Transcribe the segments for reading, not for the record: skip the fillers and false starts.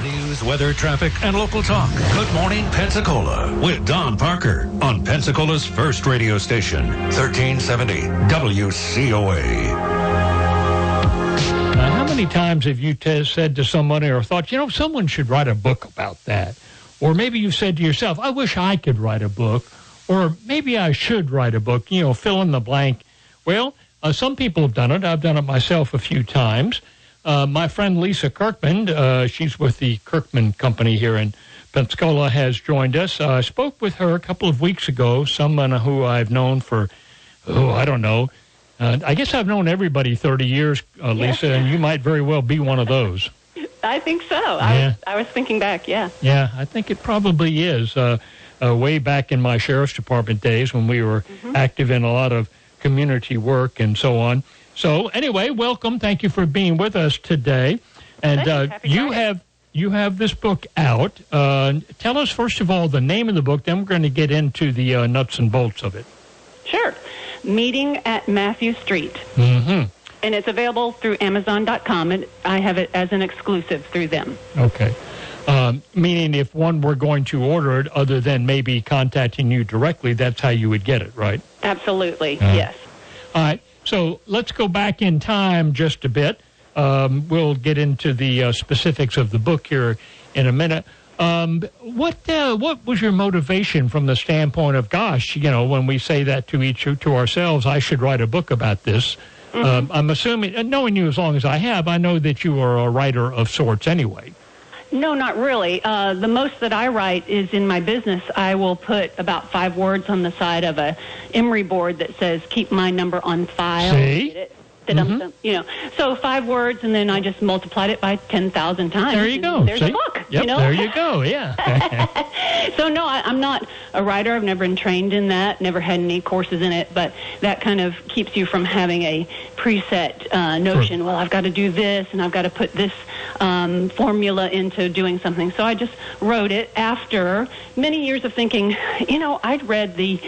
News, weather, traffic, and local talk. Good Morning Pensacola with Don Parker on Pensacola's first radio station, 1370 WCOA. How many times have you said to someone or thought, someone should write a book about that? Or maybe you've said to yourself, I wish I could write a book. Or maybe I should write a book, fill in the blank. Well, some people have done it. I've done it myself a few times. My friend Lisa Kirkman, she's with the Kirkman Company here in Pensacola, has joined us. I spoke with her a couple of weeks ago, someone who I've known for, I don't know. I guess I've known everybody 30 years, Lisa, and you might very well be one of those. I think so. Yeah. I was thinking back, yeah. Yeah, I think it probably is. Way back in my sheriff's department days when we were active in a lot of community work and so on. So anyway, welcome. Thank you for being with us today. And you have this book out. Tell us, first of all, the name of the book, then we're going to get into the nuts and bolts of it. Sure. Meeting at Matthew Street. Mm-hmm. And it's available through Amazon.com, and I have it as an exclusive through them. Okay. Meaning if one were going to order it, other than maybe contacting you directly, that's how you would get it, right? Absolutely, yes. All right. So let's go back in time just a bit. We'll get into the specifics of the book here in a minute. What was your motivation from the standpoint of, gosh, when we say that to ourselves, I should write a book about this? I'm assuming, knowing you as long as I have, I know that you are a writer of sorts anyway. No, not really. The most that I write is in my business. I will put about 5 words on the side of a emery board that says, keep my number on file. See? So 5 words, and then I just multiplied it by 10,000 times. There you go. There's a book. Yep, there you go, yeah. So, no, I'm not a writer. I've never been trained in that, never had any courses in it, but that kind of keeps you from having a preset notion. Well, I've got to do this, and I've got to put this formula into doing something. So I just wrote it after many years of thinking, I'd read the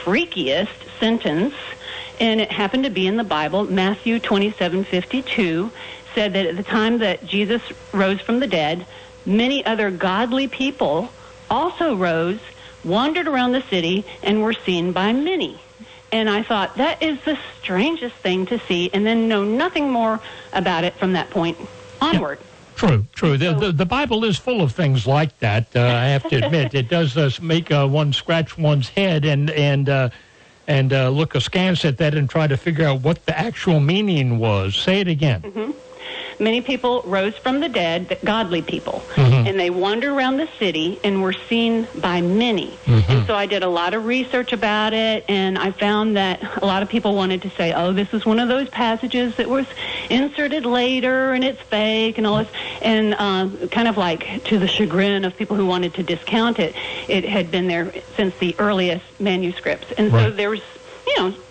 freakiest sentence, and it happened to be in the Bible. Matthew 27:52 said that at the time that Jesus rose from the dead, many other godly people also rose, wandered around the city, and were seen by many. And I thought, that is the strangest thing to see, and then know nothing more about it from that point onward. Yeah. True. The Bible is full of things like that. I have to admit, it does make one scratch one's head and look askance at that and try to figure out what the actual meaning was. Say it again. Mm-hmm. Many people rose from the dead, godly people, and they wandered around the city and were seen by many. And so I did a lot of research about it, and I found that a lot of people wanted to say, oh, this is one of those passages that was inserted later, and it's fake, and all this. And kind of like to the chagrin of people who wanted to discount it, it had been there since the earliest manuscripts. And so there was,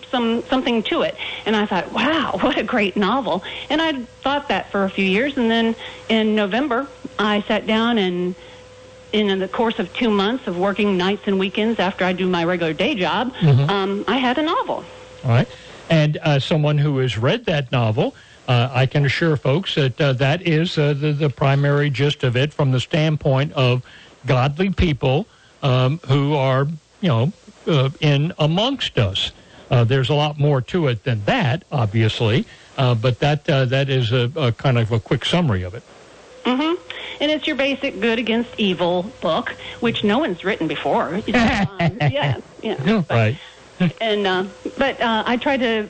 something to it. And I thought, wow, what a great novel. And I thought that for a few years. And then in November, I sat down and in the course of 2 months of working nights and weekends after I do my regular day job, I had a novel. All right. And someone who has read that novel, I can assure folks that that is the primary gist of it from the standpoint of godly people who are, in amongst us. There's a lot more to it than that, obviously, but that is a kind of a quick summary of it. And it's your basic good against evil book, which no one's written before. Right. And but I tried to.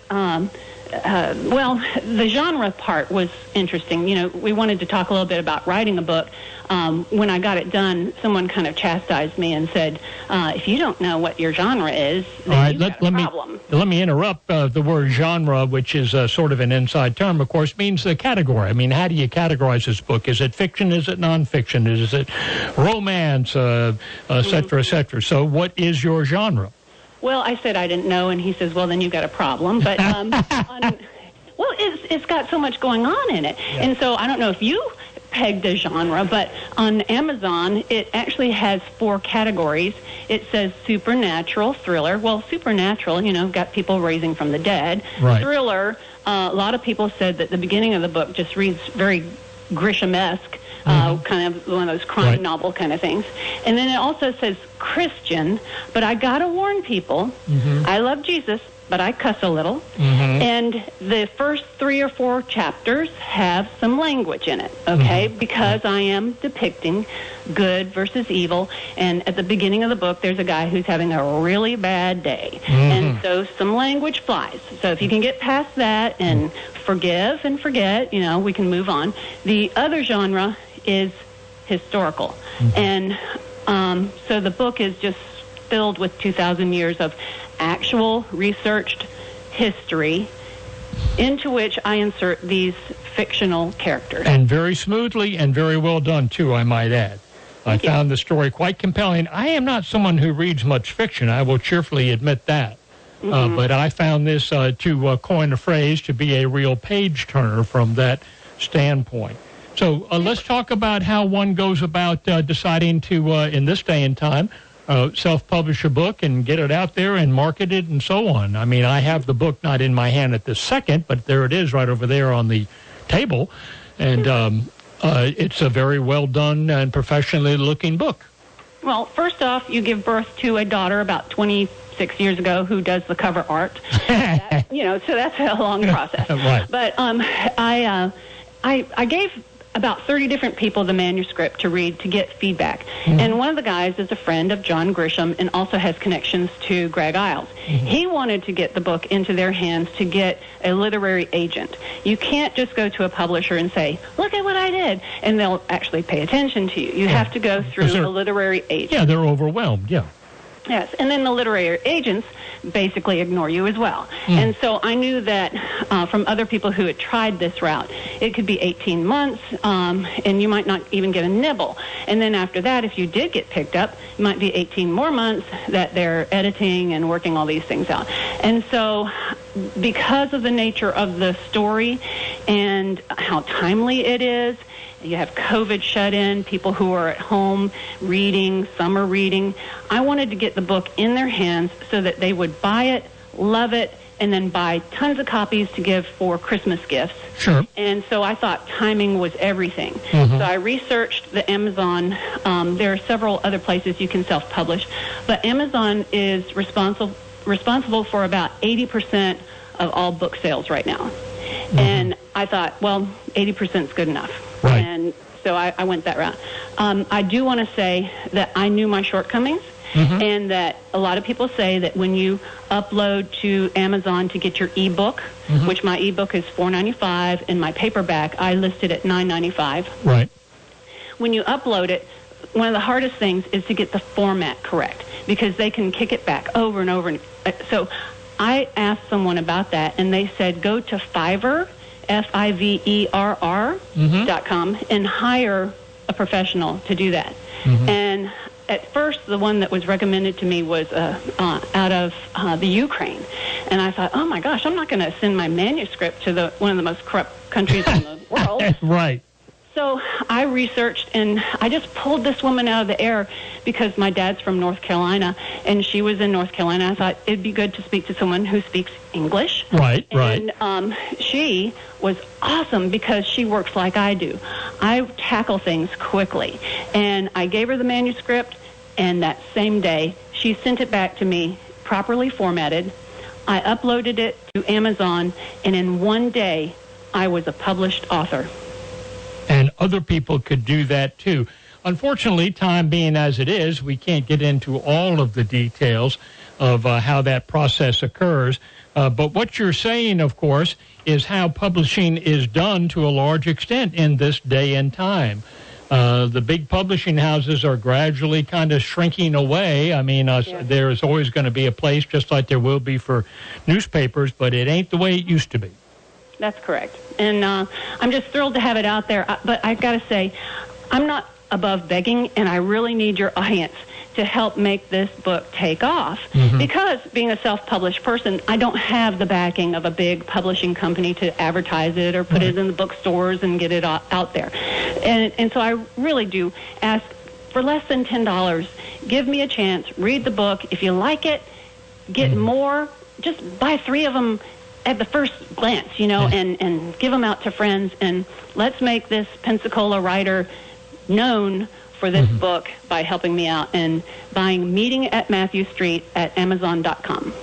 The genre part was interesting. We wanted to talk a little bit about writing a book. When I got it done, someone kind of chastised me and said, if you don't know what your genre is, then you've got a problem. Let me interrupt. The word genre, which is sort of an inside term, of course, means the category. I mean, how do you categorize this book? Is it fiction? Is it nonfiction? Is it romance, et cetera, et cetera? So what is your genre? Well, I said I didn't know, and he says, well, then you've got a problem. But, it's got so much going on in it. Yeah. And so I don't know if you pegged a genre, but on Amazon, it actually has 4 categories. It says supernatural, thriller. Well, supernatural, got people raising from the dead. Right. Thriller, a lot of people said that the beginning of the book just reads very Grisham-esque, kind of one of those crime novel kind of things. And then it also says Christian, but I got to warn people, I love Jesus, but I cuss a little. And the first 3 or 4 chapters have some language in it, okay, because I am depicting good versus evil. And at the beginning of the book, there's a guy who's having a really bad day. And so some language flies. So if you can get past that and forgive and forget, you know, we can move on. The other genre is historical. And so the book is just filled with 2,000 years of actual researched history into which I insert these fictional characters. And very smoothly and very well done, too, I might add. I found the story quite compelling. I am not someone who reads much fiction. I will cheerfully admit that. But I found this, to coin a phrase, to be a real page-turner from that standpoint. So let's talk about how one goes about deciding to, in this day and time, self-publish a book and get it out there and market it and so on. I mean, I have the book not in my hand at this second, but there it is right over there on the table. And it's a very well-done and professionally looking book. Well, first off, you give birth to a daughter about 26 years ago who does the cover art. That, you know, so that's a long process. Right. But I gave about 30 different people the manuscript to read to get feedback. And one of the guys is a friend of John Grisham and also has connections to Greg Iles. He wanted to get the book into their hands to get a literary agent. You can't just go to a publisher and say, look at what I did, and they'll actually pay attention to you. You have to go through a literary agent. Yeah, they're overwhelmed, yeah. Yes, and then the literary agents basically ignore you as well. And so I knew that from other people who had tried this route, it could be 18 months, and you might not even get a nibble. And then after that, if you did get picked up, it might be 18 more months that they're editing and working all these things out. And so because of the nature of the story and how timely it is, you have COVID shut in, people who are at home reading, summer reading. I wanted to get the book in their hands so that they would buy it, love it, and then buy tons of copies to give for Christmas gifts. Sure. And so I thought timing was everything. So I researched the Amazon. There are several other places you can self-publish, but Amazon is responsible for about 80% of all book sales right now. And I thought, well, 80% is good enough. Right. And so I went that route. I do want to say that I knew my shortcomings, and that a lot of people say that when you upload to Amazon to get your ebook, which my ebook is $4.95, and my paperback I listed at $9.95. Right. When you upload it, one of the hardest things is to get the format correct, because they can kick it back over and over. And so I asked someone about that, and they said go to Fiverr, Fiverr.com, and hire a professional to do that. And at first, the one that was recommended to me was out of the Ukraine. And I thought, oh, my gosh, I'm not going to send my manuscript to one of the most corrupt countries in the world. Right. So I researched, and I just pulled this woman out of the air because my dad's from North Carolina, and she was in North Carolina. I thought it'd be good to speak to someone who speaks English. Right. And she was awesome because she works like I do. I tackle things quickly. And I gave her the manuscript, and that same day, she sent it back to me properly formatted. I uploaded it to Amazon, and in one day, I was a published author. And other people could do that too. Unfortunately, time being as it is, we can't get into all of the details of how that process occurs. But what you're saying, of course, is how publishing is done to a large extent in this day and time. The big publishing houses are gradually kind of shrinking away. I mean, there's always going to be a place, just like there will be for newspapers, but it ain't the way it used to be. That's correct. And I'm just thrilled to have it out there. But I've got to say, I'm not above begging, and I really need your audience to help make this book take off. Because being a self-published person, I don't have the backing of a big publishing company to advertise it or put it in the bookstores and get it out there. And so I really do ask for less than $10, give me a chance, read the book. If you like it, get more. Just buy 3 of them at the first glance, and give them out to friends. And let's make this Pensacola writer known for this book by helping me out and buying Meeting at Matthew Street at Amazon.com.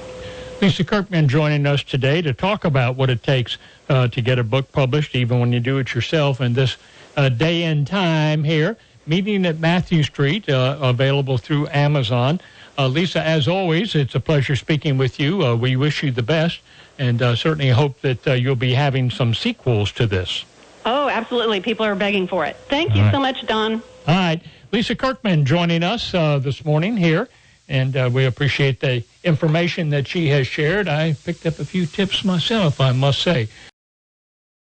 Lisa Kirkman joining us today to talk about what it takes to get a book published, even when you do it yourself. And this day and time here, Meeting at Matthew Street, available through Amazon. Lisa, as always, it's a pleasure speaking with you. We wish you the best, and certainly hope that you'll be having some sequels to this. Oh, absolutely. People are begging for it. Thank you so much, Don. All right. Lisa Kirkman joining us this morning here, and we appreciate the information that she has shared. I picked up a few tips myself, I must say.